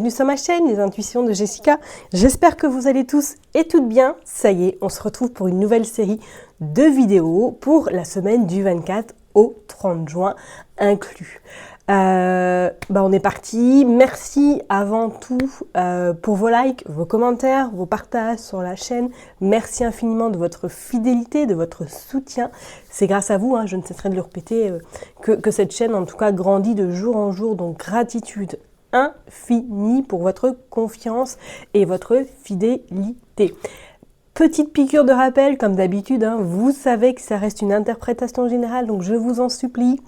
bienvenue sur ma chaîne, les intuitions de Jessica. J'espère que vous allez tous et toutes bien. Ça y est, on se retrouve pour une nouvelle série de vidéos pour la semaine du 24 au 30 juin inclus. On est parti. Merci avant tout pour vos likes, vos commentaires, vos partages sur la chaîne. Merci infiniment de votre fidélité, de votre soutien. C'est grâce à vous, je ne cesserai de le répéter, que cette chaîne en tout cas grandit de jour en jour. Donc gratitude infinie pour votre confiance et votre fidélité. Petite piqûre de rappel, comme d'habitude, vous savez que ça reste une interprétation générale, donc je vous en supplie.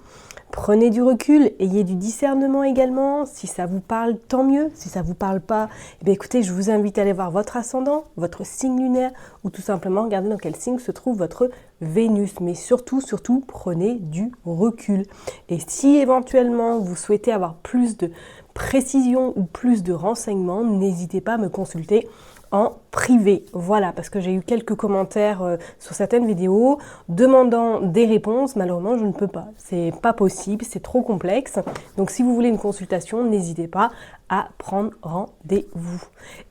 Prenez du recul, ayez du discernement également. Si ça vous parle, tant mieux. Si ça ne vous parle pas, écoutez, je vous invite à aller voir votre ascendant, votre signe lunaire, ou tout simplement regarder dans quel signe se trouve votre Vénus. Mais surtout, prenez du recul. Et si éventuellement vous souhaitez avoir plus de précision ou plus de renseignements, n'hésitez pas à me consulter en privé. Voilà, parce que j'ai eu quelques commentaires sur certaines vidéos demandant des réponses. Malheureusement, je ne peux pas. C'est pas possible, c'est trop complexe. Donc, si vous voulez une consultation, n'hésitez pas à prendre rendez-vous.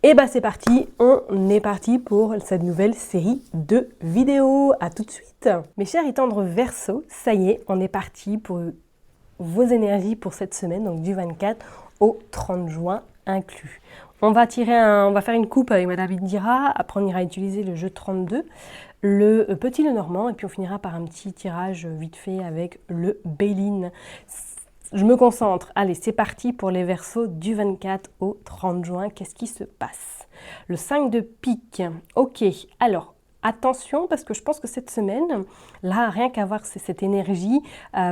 Et c'est parti, on est parti pour cette nouvelle série de vidéos. À tout de suite. Mes chers et tendres Verseaux, ça y est, on est parti pour vos énergies pour cette semaine, donc du 24 au 30 juin inclus. On va faire une coupe avec Madame Indira, après on ira utiliser le jeu 32, le petit Lenormand, et puis on finira par un petit tirage vite fait avec le Béline. Je me concentre. Allez, c'est parti pour les Verseaux du 24 au 30 juin. Qu'est-ce qui se passe? Le 5 de pique. Ok, alors, attention, parce que je pense que cette semaine, là, rien qu'à voir cette énergie,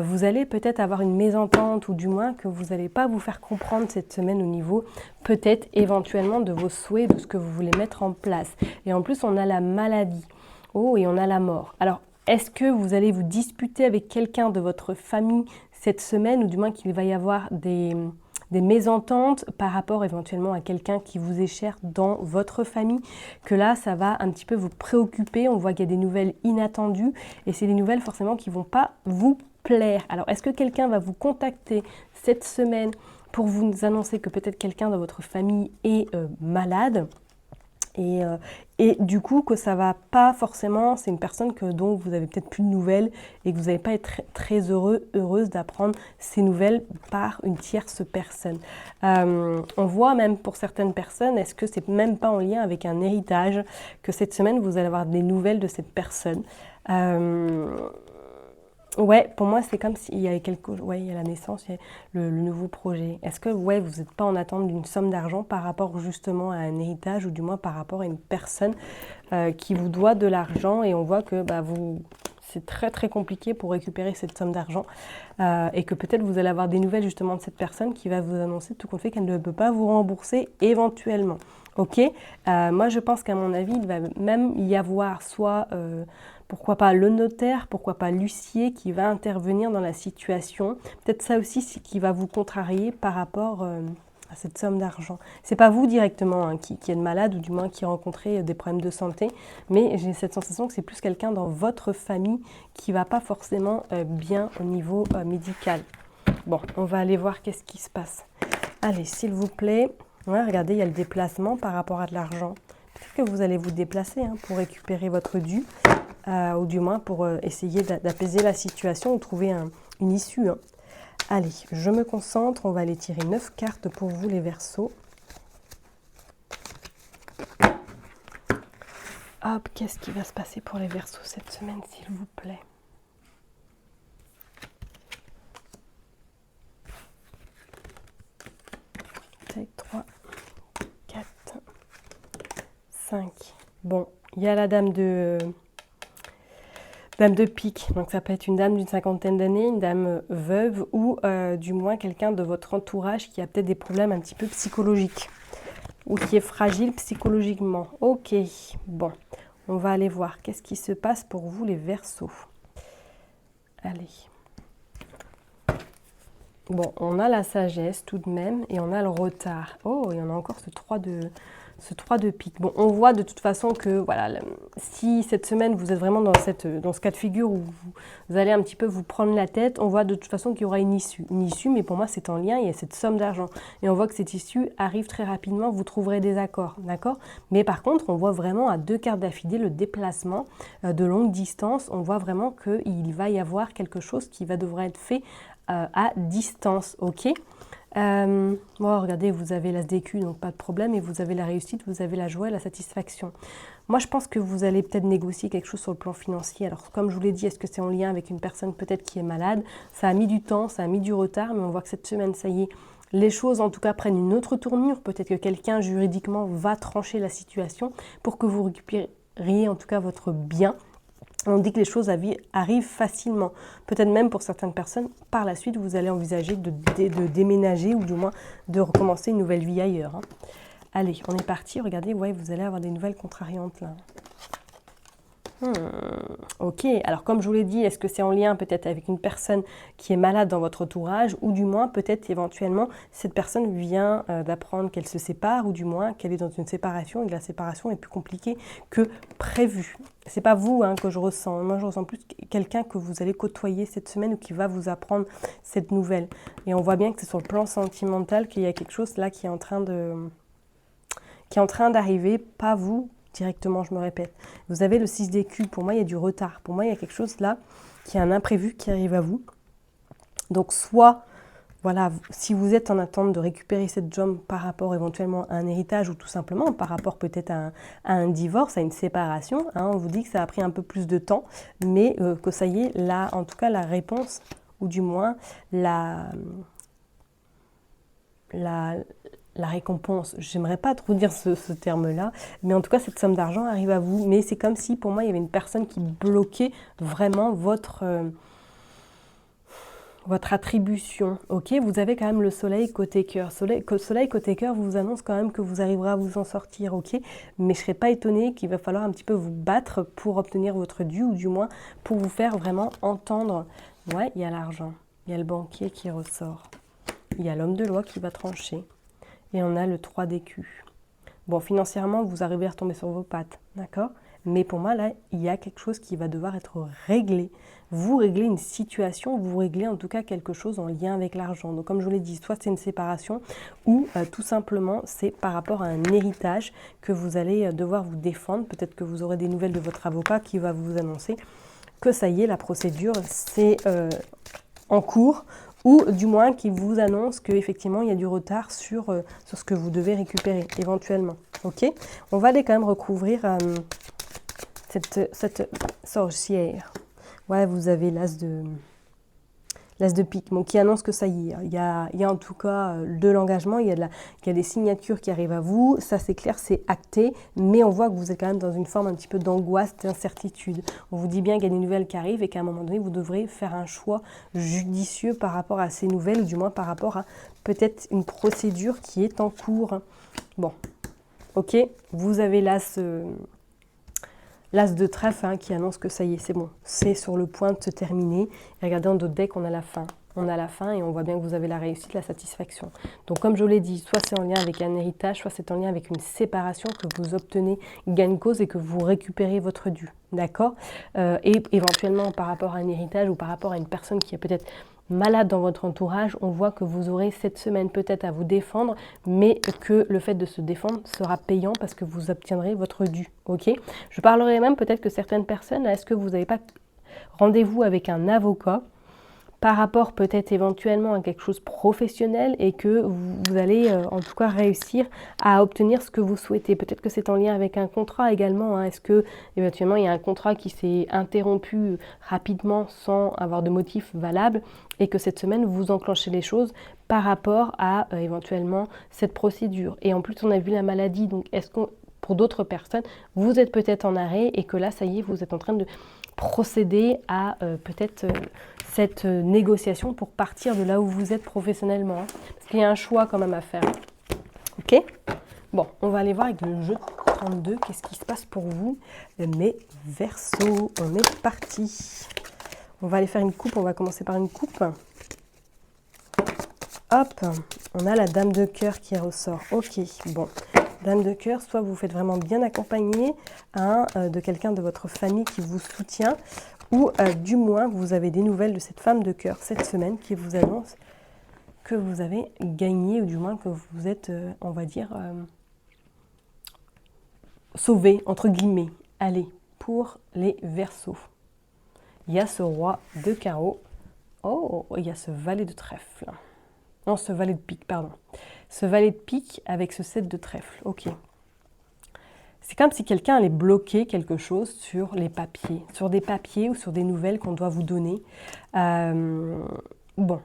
vous allez peut-être avoir une mésentente, ou du moins que vous n'allez pas vous faire comprendre cette semaine au niveau, peut-être éventuellement, de vos souhaits, de ce que vous voulez mettre en place. Et en plus, on a la maladie. Oh, et on a la mort. Alors, est-ce que vous allez vous disputer avec quelqu'un de votre famille cette semaine, ou du moins qu'il va y avoir des mésententes par rapport éventuellement à quelqu'un qui vous est cher dans votre famille, que là, ça va un petit peu vous préoccuper. On voit qu'il y a des nouvelles inattendues et c'est des nouvelles forcément qui ne vont pas vous plaire. Alors, est-ce que quelqu'un va vous contacter cette semaine pour vous annoncer que peut-être quelqu'un dans votre famille est malade ? Et du coup, que ça va pas forcément, c'est une personne dont vous avez peut-être plus de nouvelles et que vous n'allez pas être très heureuse d'apprendre ces nouvelles par une tierce personne. On voit même pour certaines personnes, est-ce que c'est même pas en lien avec un héritage, que cette semaine vous allez avoir des nouvelles de cette personne. Ouais, pour moi, c'est comme s'il y avait il y a la naissance, il y a le nouveau projet. Est-ce que, vous n'êtes pas en attente d'une somme d'argent par rapport justement à un héritage, ou du moins par rapport à une personne qui vous doit de l'argent, et on voit que c'est très très compliqué pour récupérer cette somme d'argent, et que peut-être vous allez avoir des nouvelles justement de cette personne qui va vous annoncer tout compte fait qu'elle ne peut pas vous rembourser éventuellement. Ok, moi je pense qu'à mon avis, il va même y avoir soit... pourquoi pas le notaire, pourquoi pas l'huissier qui va intervenir dans la situation. Peut-être ça aussi qui va vous contrarier par rapport à cette somme d'argent. C'est pas vous directement qui êtes malade, ou du moins qui rencontrez des problèmes de santé, mais j'ai cette sensation que c'est plus quelqu'un dans votre famille qui va pas forcément bien au niveau médical. Bon, on va aller voir qu'est-ce qui se passe. Allez, s'il vous plaît. Ouais, regardez, il y a le déplacement par rapport à de l'argent. Peut-être que vous allez vous déplacer pour récupérer votre dû. Ou du moins pour essayer d'apaiser la situation ou trouver une issue. Allez, je me concentre, on va aller tirer 9 cartes pour vous les Verseaux. Hop, qu'est-ce qui va se passer pour les Verseaux cette semaine, s'il vous plaît? Tac, 3, 4, 5. Bon, il y a la dame de pique, donc ça peut être une dame d'une cinquantaine d'années, une dame veuve, ou du moins quelqu'un de votre entourage qui a peut-être des problèmes un petit peu psychologiques, ou qui est fragile psychologiquement. Ok, bon, on va aller voir qu'est-ce qui se passe pour vous les Verseaux. Allez. Bon, on a la sagesse tout de même, et on a le retard. Oh, il y en a encore ce 3 de ce 3 de pique. Bon, on voit de toute façon que voilà, si cette semaine vous êtes vraiment dans ce cas de figure où vous allez un petit peu vous prendre la tête, on voit de toute façon qu'il y aura une issue. Une issue, mais pour moi c'est en lien, il y a cette somme d'argent. Et on voit que cette issue arrive très rapidement, vous trouverez des accords, d'accord? Mais par contre, on voit vraiment à 2 cartes d'affilée le déplacement de longue distance. On voit vraiment qu'il va y avoir quelque chose qui va devoir être fait à distance, ok? Bon, regardez, vous avez l'as d'écu, donc pas de problème, et vous avez la réussite, vous avez la joie et la satisfaction. Moi, je pense que vous allez peut-être négocier quelque chose sur le plan financier. Alors, comme je vous l'ai dit, est-ce que c'est en lien avec une personne peut-être qui est malade? Ça a mis du temps, ça a mis du retard, mais on voit que cette semaine, ça y est, les choses en tout cas prennent une autre tournure. Peut-être que quelqu'un juridiquement va trancher la situation pour que vous récupériez en tout cas votre bien. On dit que les choses arrivent facilement. Peut-être même pour certaines personnes, par la suite, vous allez envisager de déménager ou du moins de recommencer une nouvelle vie ailleurs. Hein. Allez, on est parti. Regardez, ouais, vous allez avoir des nouvelles contrariantes là. Ok, alors comme je vous l'ai dit, est-ce que c'est en lien peut-être avec une personne qui est malade dans votre entourage ou du moins peut-être éventuellement cette personne vient d'apprendre qu'elle se sépare ou du moins qu'elle est dans une séparation et que la séparation est plus compliquée que prévu. C'est pas vous que je ressens, moi je ressens plus quelqu'un que vous allez côtoyer cette semaine ou qui va vous apprendre cette nouvelle. Et on voit bien que c'est sur le plan sentimental qu'il y a quelque chose là qui est en train d'arriver, pas vous directement, je me répète. Vous avez le 6 d'écu, pour moi il y a du retard, pour moi il y a quelque chose là qui est un imprévu qui arrive à vous. Donc soit, voilà, si vous êtes en attente de récupérer cette job par rapport éventuellement à un héritage ou tout simplement par rapport peut-être à un divorce, à une séparation, on vous dit que ça a pris un peu plus de temps, mais que ça y est, là en tout cas la réponse, ou du moins la récompense, j'aimerais pas trop dire ce terme-là, mais en tout cas cette somme d'argent arrive à vous, mais c'est comme si pour moi il y avait une personne qui bloquait vraiment votre attribution, ok? Vous avez quand même le soleil côté cœur. Soleil côté cœur vous annonce quand même que vous arriverez à vous en sortir, ok? Mais je ne serais pas étonnée qu'il va falloir un petit peu vous battre pour obtenir votre dû, ou du moins pour vous faire vraiment entendre. Ouais, il y a l'argent, il y a le banquier qui ressort, il y a l'homme de loi qui va trancher. Et on a le 3 d'écu. Bon, financièrement, vous arrivez à retomber sur vos pattes, d'accord? Mais pour moi, là, il y a quelque chose qui va devoir être réglé. Vous réglez une situation, vous réglez en tout cas quelque chose en lien avec l'argent. Donc, comme je vous l'ai dit, soit c'est une séparation, ou tout simplement, c'est par rapport à un héritage que vous allez devoir vous défendre. Peut-être que vous aurez des nouvelles de votre avocat qui va vous annoncer que ça y est, la procédure, c'est en cours, ou du moins qui vous annonce qu'effectivement il y a du retard sur ce que vous devez récupérer éventuellement. Ok, on va aller quand même recouvrir cette sorcière. Ouais, vous avez l'as de pique, bon, qui annonce que ça y est, il y a en tout cas de l'engagement, il y a des signatures qui arrivent à vous, ça c'est clair, c'est acté, mais on voit que vous êtes quand même dans une forme un petit peu d'angoisse, d'incertitude. On vous dit bien qu'il y a des nouvelles qui arrivent et qu'à un moment donné, vous devrez faire un choix judicieux par rapport à ces nouvelles, ou du moins par rapport à peut-être une procédure qui est en cours. Bon, ok, vous avez l'as de trèfle qui annonce que ça y est, c'est bon, c'est sur le point de se terminer. Et regardez, en d'autres decks, on a la fin. On a la fin et on voit bien que vous avez la réussite, la satisfaction. Donc comme je vous l'ai dit, soit c'est en lien avec un héritage, soit c'est en lien avec une séparation que vous obtenez gain de cause et que vous récupérez votre dû. D'accord? Et éventuellement par rapport à un héritage ou par rapport à une personne qui est peut-être malade dans votre entourage, on voit que vous aurez cette semaine peut-être à vous défendre, mais que le fait de se défendre sera payant parce que vous obtiendrez votre dû. Ok? Je parlerai même peut-être que certaines personnes, est-ce que vous n'avez pas rendez-vous avec un avocat par rapport peut-être éventuellement à quelque chose de professionnel et que vous allez en tout cas réussir à obtenir ce que vous souhaitez. Peut-être que c'est en lien avec un contrat également. Est-ce que éventuellement il y a un contrat qui s'est interrompu rapidement sans avoir de motif valable et que cette semaine vous enclenchez les choses par rapport à éventuellement cette procédure. Et en plus on a vu la maladie, donc est-ce que pour d'autres personnes vous êtes peut-être en arrêt et que là ça y est vous êtes en train de procéder à peut-être cette négociation pour partir de là où vous êtes professionnellement. Parce qu'il y a un choix quand même à faire. Ok? Bon, on va aller voir avec le jeu 32. Qu'est-ce qui se passe pour vous, mes Verseaux? On est parti. On va aller faire une coupe. On va commencer par une coupe. Hop, on a la dame de cœur qui ressort. Ok, bon. Dame de cœur, soit vous vous faites vraiment bien accompagner de quelqu'un de votre famille qui vous soutient, ou du moins vous avez des nouvelles de cette femme de cœur cette semaine qui vous annonce que vous avez gagné, ou du moins que vous êtes, on va dire, sauvé, entre guillemets. Allez, pour les Verseaux. Il y a ce roi de carreau. Oh, il y a ce valet de trèfle. Non, ce valet de pique, pardon. Ce valet de pique avec ce 7 de trèfle. Ok. C'est comme si quelqu'un allait bloquer quelque chose sur les papiers. Sur des papiers ou sur des nouvelles qu'on doit vous donner. Bon.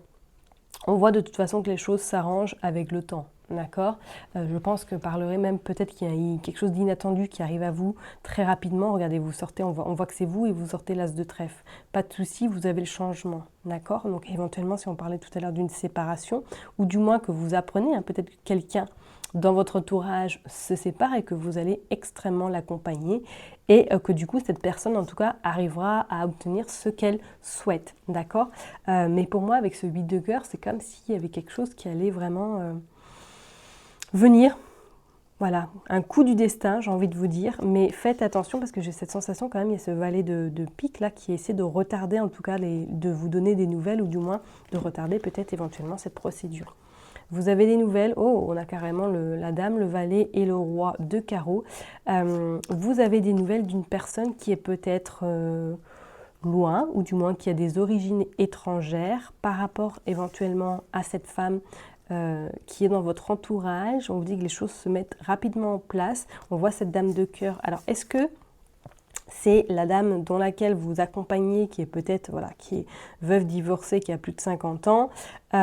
On voit de toute façon que les choses s'arrangent avec le temps. D'accord. Je pense que parlerait même peut-être qu'il y a quelque chose d'inattendu qui arrive à vous très rapidement. Regardez, vous sortez, on voit que c'est vous et vous sortez l'as de trèfle. Pas de souci, vous avez le changement. D'accord. Donc éventuellement, si on parlait tout à l'heure d'une séparation, ou du moins que vous apprenez, peut-être que quelqu'un dans votre entourage se sépare et que vous allez extrêmement l'accompagner et que du coup cette personne en tout cas arrivera à obtenir ce qu'elle souhaite, d'accord. Mais pour moi avec ce 8 de cœur, c'est comme s'il y avait quelque chose qui allait vraiment venir, voilà, un coup du destin, j'ai envie de vous dire, mais faites attention parce que j'ai cette sensation quand même, il y a ce valet de pique là qui essaie de retarder en tout cas, de vous donner des nouvelles ou du moins de retarder peut-être éventuellement cette procédure. Vous avez des nouvelles, oh, on a carrément la dame, le valet et le roi de carreau. Vous avez des nouvelles d'une personne qui est peut-être loin, ou du moins qui a des origines étrangères par rapport éventuellement à cette femme qui est dans votre entourage. On vous dit que les choses se mettent rapidement en place. On voit cette dame de cœur. Alors, est-ce que c'est la dame dans laquelle vous accompagnez, qui est peut-être, voilà, qui est veuve divorcée, qui a plus de 50 ans Et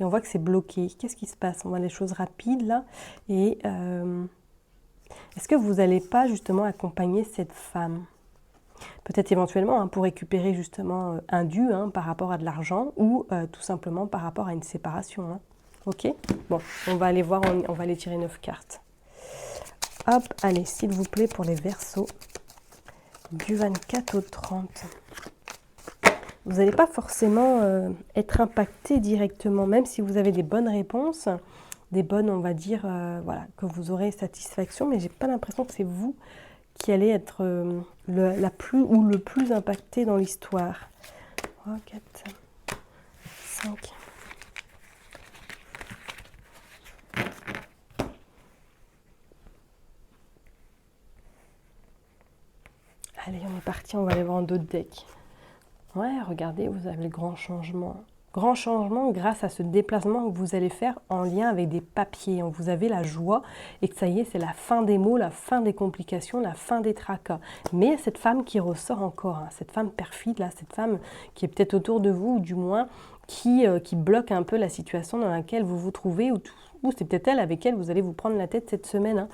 on voit que c'est bloqué. Qu'est-ce qui se passe? On voit les choses rapides là. Et est-ce que vous n'allez pas justement accompagner cette femme? Peut-être éventuellement pour récupérer justement un dû par rapport à de l'argent ou tout simplement par rapport à une séparation. Ok? Bon, on va aller voir, on va aller tirer 9 cartes. Hop, allez, s'il vous plaît, pour les Verseaux, du 24 au 30. Vous n'allez pas forcément être impacté directement, même si vous avez des bonnes réponses, des bonnes, on va dire, voilà, que vous aurez satisfaction, mais j'ai pas l'impression que c'est vous qui allez être la plus ou le plus impacté dans l'histoire. 3, 4, 5. Allez, on est parti, on va aller voir en d'autres decks. Ouais, regardez, vous avez le grand changement. Grand changement grâce à ce déplacement que vous allez faire en lien avec des papiers. Vous avez la joie et que ça y est, c'est la fin des mots, la fin des complications, la fin des tracas. Mais il y a cette femme qui ressort encore, cette femme perfide, là, cette femme qui est peut-être autour de vous, ou du moins qui bloque un peu la situation dans laquelle vous vous trouvez, ou c'est peut-être elle avec elle vous allez vous prendre la tête cette semaine.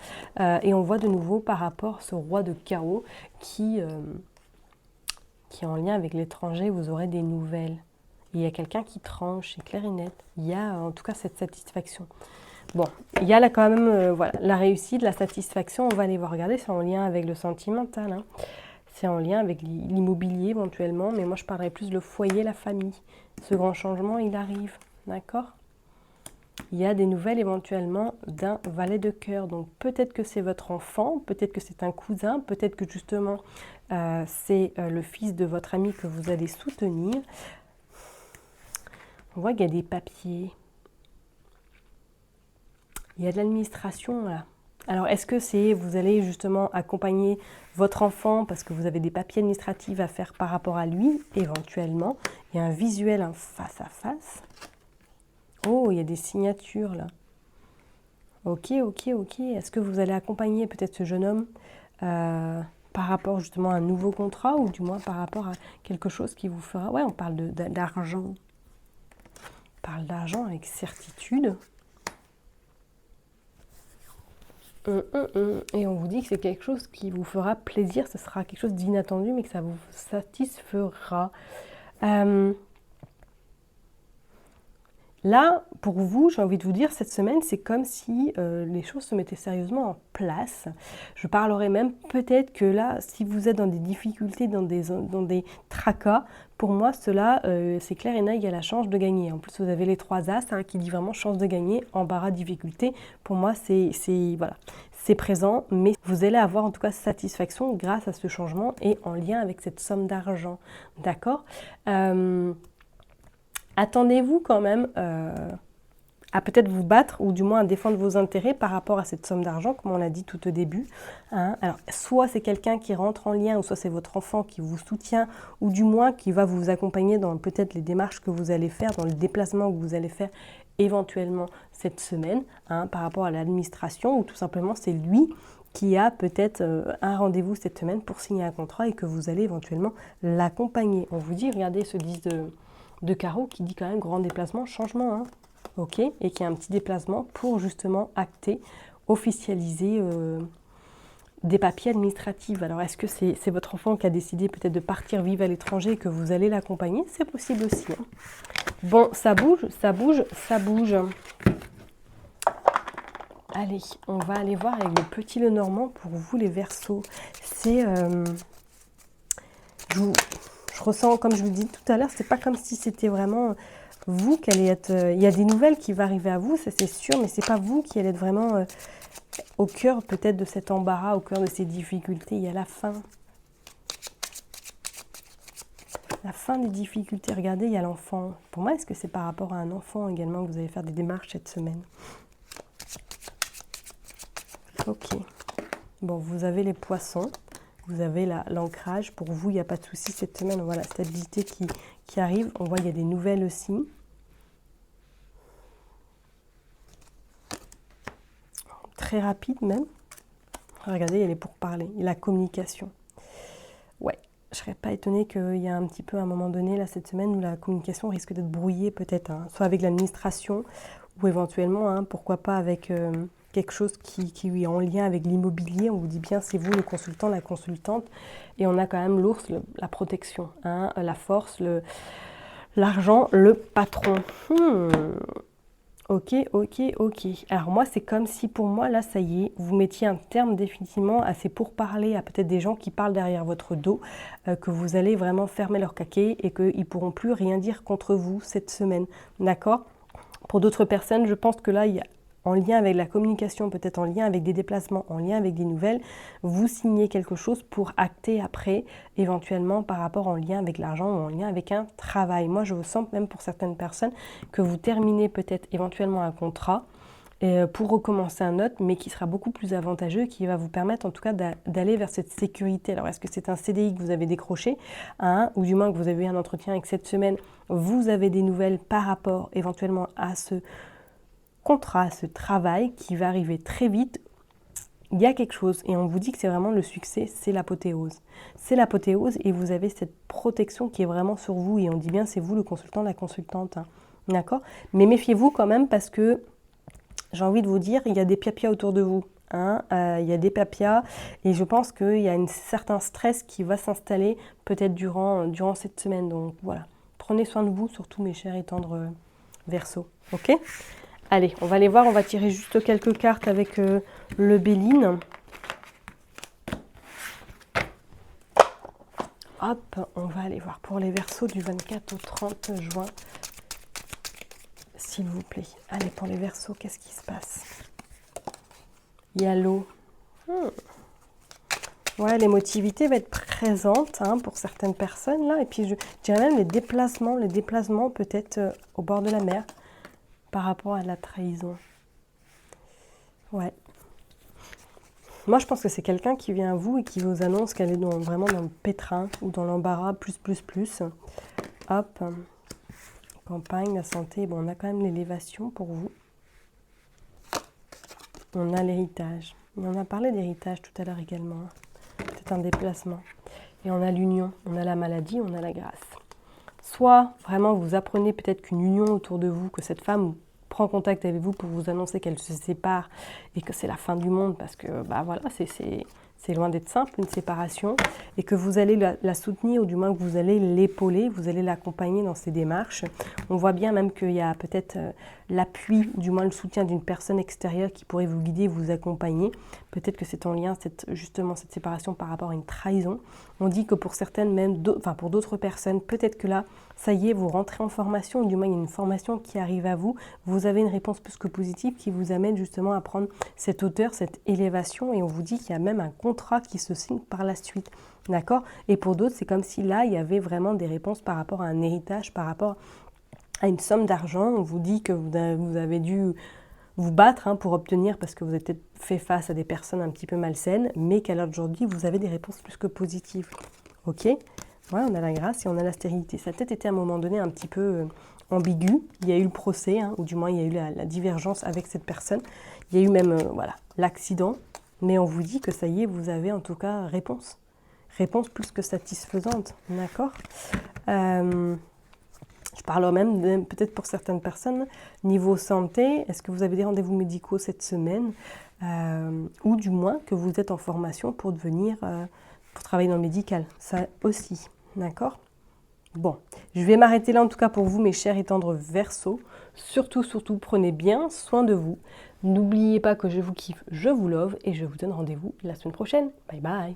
Et on voit de nouveau par rapport à ce roi de carreau qui est en lien avec l'étranger, vous aurez des nouvelles. Il y a quelqu'un qui tranche, c'est clair et net. Il y a en tout cas cette satisfaction. Bon, il y a là quand même voilà, la réussite, la satisfaction. On va aller voir, regarder, c'est en lien avec le sentimental. C'est en lien avec l'immobilier éventuellement, mais moi je parlerais plus le foyer, la famille. Ce grand changement, il arrive, d'accord? Il y a des nouvelles éventuellement d'un valet de cœur. Donc peut-être que c'est votre enfant, peut-être que c'est un cousin, peut-être que justement c'est le fils de votre ami que vous allez soutenir. On voit qu'il y a des papiers. Il y a de l'administration là. Alors est-ce que c'est vous allez justement accompagner votre enfant parce que vous avez des papiers administratifs à faire par rapport à lui éventuellement. Il y a un visuel face à face. Oh, il y a des signatures là. Ok. Est-ce que vous allez accompagner peut-être ce jeune homme par rapport justement à un nouveau contrat ou du moins par rapport à quelque chose qui vous fera... Ouais, on parle d'argent. On parle d'argent avec certitude. Et on vous dit que c'est quelque chose qui vous fera plaisir, ce sera quelque chose d'inattendu mais que ça vous satisfera. Là, pour vous, j'ai envie de vous dire, cette semaine, c'est comme si les choses se mettaient sérieusement en place. Je parlerai même peut-être que là, si vous êtes dans des difficultés, dans des tracas, pour moi, cela, c'est clair et net, il y a la chance de gagner. En plus, vous avez les 3 as hein, qui dit vraiment chance de gagner, embarras, difficulté. Pour moi, voilà, c'est présent, mais vous allez avoir en tout cas satisfaction grâce à ce changement et en lien avec cette somme d'argent. D'accord Attendez-vous quand même à peut-être vous battre ou du moins à défendre vos intérêts par rapport à cette somme d'argent, comme on l'a dit tout au début. Hein. Alors, soit c'est quelqu'un qui rentre en lien, ou soit c'est votre enfant qui vous soutient, ou du moins qui va vous accompagner dans peut-être les démarches que vous allez faire, dans le déplacement que vous allez faire éventuellement cette semaine, hein, par rapport à l'administration, ou tout simplement c'est lui qui a peut-être un rendez-vous cette semaine pour signer un contrat et que vous allez éventuellement l'accompagner. On vous dit, regardez ce 10 de carreau qui dit quand même grand déplacement, changement, hein. Ok, et qui a un petit déplacement pour justement acter, officialiser des papiers administratifs. Alors est-ce que c'est votre enfant qui a décidé peut-être de partir vivre à l'étranger et que vous allez l'accompagner? C'est possible aussi. Hein. Bon, ça bouge, ça bouge, ça bouge. Allez, on va aller voir avec le petit Lenormand pour vous les Verseaux. C'est... je ressens, comme je vous le dis tout à l'heure, c'est pas comme si c'était vraiment vous qui allez être... il y a des nouvelles qui vont arriver à vous, ça c'est sûr, mais c'est pas vous qui allez être vraiment au cœur peut-être de cet embarras, au cœur de ces difficultés. Il y a la fin. La fin des difficultés. Regardez, il y a l'enfant. Pour moi, est-ce que c'est par rapport à un enfant également que vous allez faire des démarches cette semaine? Ok. Bon, vous avez les poissons. Vous avez l'ancrage. Pour vous, il n'y a pas de souci cette semaine. On voit la stabilité qui arrive. On voit qu'il y a des nouvelles aussi. Très rapide même. Regardez, il y a les pourparlers. La communication. Ouais. Je ne serais pas étonnée qu'il y ait un petit peu à un moment donné, là, cette semaine, où la communication risque d'être brouillée peut-être. Hein, soit avec l'administration ou éventuellement, hein, pourquoi pas avec... quelque chose qui est en lien avec l'immobilier, on vous dit bien c'est vous le consultant, la consultante, et on a quand même l'ours, la protection, hein, la force, l'argent, le patron. Ok, ok, ok. Alors moi c'est comme si pour moi là ça y est, vous mettiez un terme définitivement à ces pourparlers, à peut-être des gens qui parlent derrière votre dos, que vous allez vraiment fermer leur caquet et qu'ils ne pourront plus rien dire contre vous cette semaine, d'accord? Pour d'autres personnes, je pense que là il y a en lien avec la communication, peut-être en lien avec des déplacements, en lien avec des nouvelles, vous signez quelque chose pour acter après, éventuellement par rapport en lien avec l'argent ou en lien avec un travail. Moi, je vous sens même pour certaines personnes que vous terminez peut-être éventuellement un contrat pour recommencer un autre, mais qui sera beaucoup plus avantageux, qui va vous permettre en tout cas d'aller vers cette sécurité. Alors, est-ce que c'est un CDI que vous avez décroché, hein, ou du moins que vous avez eu un entretien avec cette semaine, vous avez des nouvelles par rapport éventuellement à ce contrat, ce travail qui va arriver très vite, il y a quelque chose et on vous dit que c'est vraiment le succès, c'est l'apothéose. C'est l'apothéose et vous avez cette protection qui est vraiment sur vous et on dit bien c'est vous le consultant, la consultante, hein. D'accord? Mais méfiez-vous quand même parce que j'ai envie de vous dire, il y a des papias autour de vous. Hein, il y a des papias et je pense qu'il y a un certain stress qui va s'installer peut-être durant cette semaine. Donc voilà, prenez soin de vous, surtout mes chers et tendres Verseaux. Ok? Allez, on va aller voir, on va tirer juste quelques cartes avec le Béline. Hop, on va aller voir pour les Verseaux du 24 au 30 juin. S'il vous plaît. Allez, pour les Verseaux, qu'est-ce qui se passe? Il y a l'eau. Ouais, l'émotivité va être présente hein, pour certaines personnes là. Et puis je dirais même les déplacements peut-être au bord de la mer. Par rapport à la trahison. Ouais. Moi, je pense que c'est quelqu'un qui vient à vous et qui vous annonce qu'elle est vraiment dans le pétrin ou dans l'embarras, plus. Hop. Campagne, la santé. Bon, on a quand même l'élévation pour vous. On a l'héritage. On a parlé d'héritage tout à l'heure également. C'est un déplacement. Et on a l'union. On a la maladie, on a la grâce. Soit, vraiment, vous apprenez peut-être qu'une union autour de vous, que cette femme prend contact avec vous pour vous annoncer qu'elle se sépare et que c'est la fin du monde parce que, bah voilà, c'est loin d'être simple, une séparation, et que vous allez la soutenir, ou du moins que vous allez l'épauler, vous allez l'accompagner dans ses démarches. On voit bien même qu'il y a peut-être l'appui, du moins le soutien d'une personne extérieure qui pourrait vous guider, vous accompagner. Peut-être que c'est en lien, justement, cette séparation par rapport à une trahison. On dit que pour certaines, même pour d'autres personnes, peut-être que là, ça y est, vous rentrez en formation, ou du moins il y a une formation qui arrive à vous, vous avez une réponse plus que positive qui vous amène justement à prendre cette hauteur, cette élévation, et on vous dit qu'il y a même un contrat qui se signe par la suite, d'accord? Et pour d'autres, c'est comme si là, il y avait vraiment des réponses par rapport à un héritage, par rapport à une somme d'argent. On vous dit que vous avez dû vous battre pour obtenir, parce que vous avez peut-être fait face à des personnes un petit peu malsaines, mais qu'à l'heure d'aujourd'hui, vous avez des réponses plus que positives, ok? Voilà, on a la grâce et on a la stérilité. Ça a peut-être été à un moment donné un petit peu ambigu. Il y a eu le procès, ou du moins il y a eu la divergence avec cette personne. Il y a eu même l'accident. Mais on vous dit que ça y est, vous avez en tout cas réponse. Réponse plus que satisfaisante, d'accord? Je parle même peut-être pour certaines personnes, niveau santé, est-ce que vous avez des rendez-vous médicaux cette semaine? Ou du moins que vous êtes en formation pour pour travailler dans le médical, ça aussi. D'accord? Bon, je vais m'arrêter là en tout cas pour vous, mes chers et tendres Verseaux. Surtout, prenez bien soin de vous. N'oubliez pas que je vous kiffe, je vous love et je vous donne rendez-vous la semaine prochaine. Bye bye!